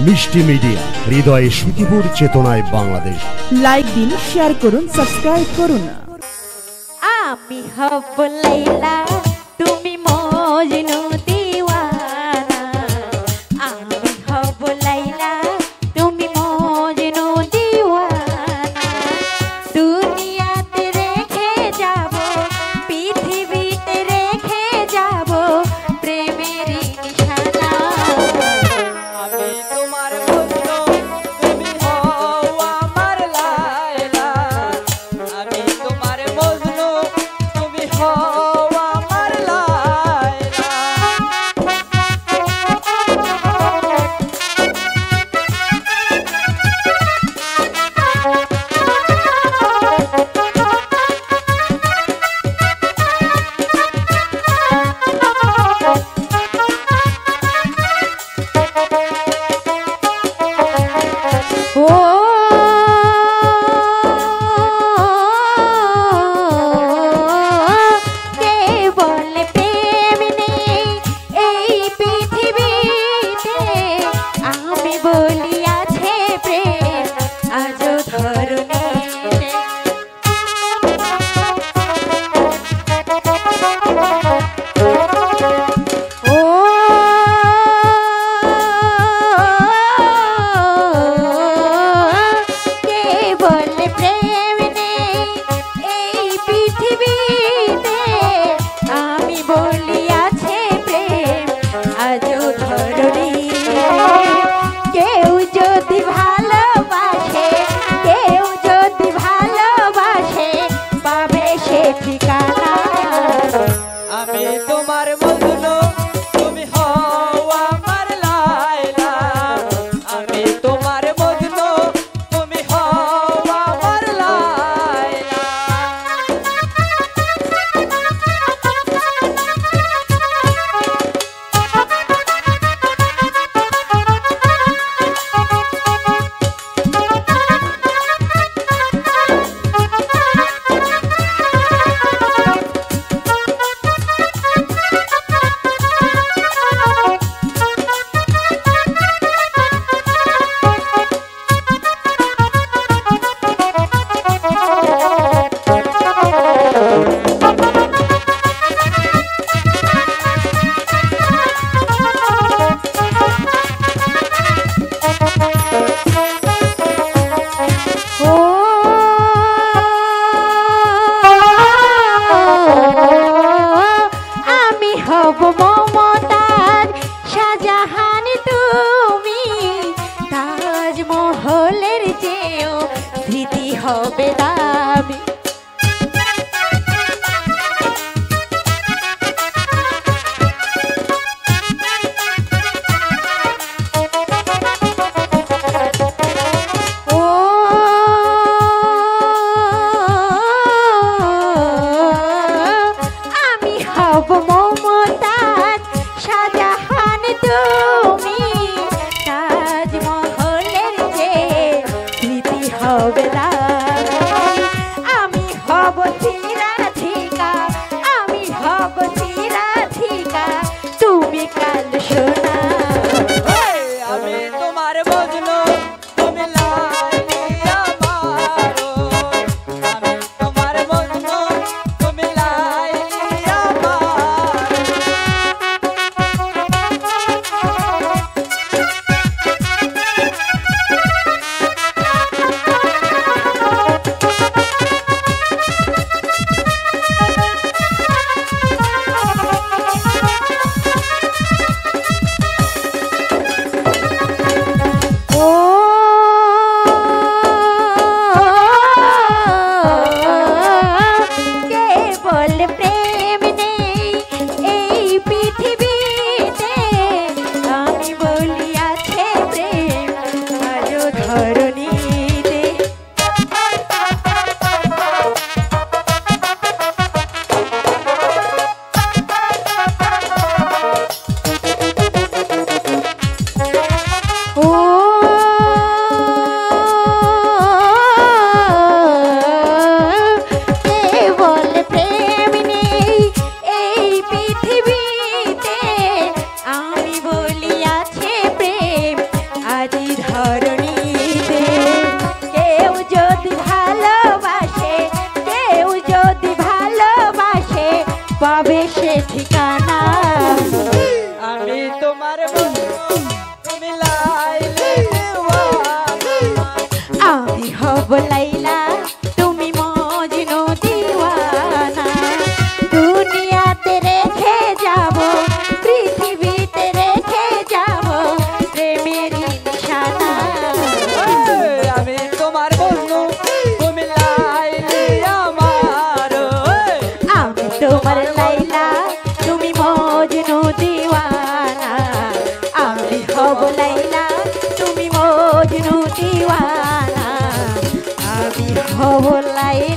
মিষ্টি মিডিয়া, হৃদয়ে সুখীপুর, চেতনায় বাংলাদেশ। লাইক দিন, শেয়ার করুন, সাবস্ক্রাইব করুন। আমি হব লাইলা, তুমি মজনু দিওয়ানা। আমি হব লাইলা, তুমি মজনু দিওয়ানা। দুনিয়াতে রেখে যাব, পৃথিবীতে রেখে যাব প্রেমের নিশানা। আমি তোমার মজনু, তুমি হও আমার লায়লা। আমি তোমার মজনু, তুমি হও আমার লায়লা। ও কে বলে প্রেম নেই এই পৃথিবীতে, আমি বলি আছে প্রেম আজও ধরণীতে। ও কে বলে প্রেম নেই এই পৃথিবীতে, আমি বলি আছে প্রেম আজও ধরণীতে। কেউ যদি ভালোবাসে, কেউ যদি ভালোবাসে পাবে সে ঠিকানা। আমি তোমার মজনু, তুমি হও আমার লায়লা। আমি তোমার মজনু, তুমি হও আমার লায়লা। ও আমি হব মমতাজ, শাহজাহান তুমি তাজমহলের চেয়েও স্মৃতি হবে দামি। ও আমি হব মমতাজ, শাহজাহান তুমি তাজমহলের চেয়ে স্মৃতি হবে দামি। আমি হব চিরাধিকা, আমি হব চিরাধিকা, তুমি কাল শোনা। আমি তোমার মজনু, তুমি লায়লি আমারো। আমি তোমার মজনু, তুমি লায়লি আমারো। ও দিওয়ানা আমি হব লাইলা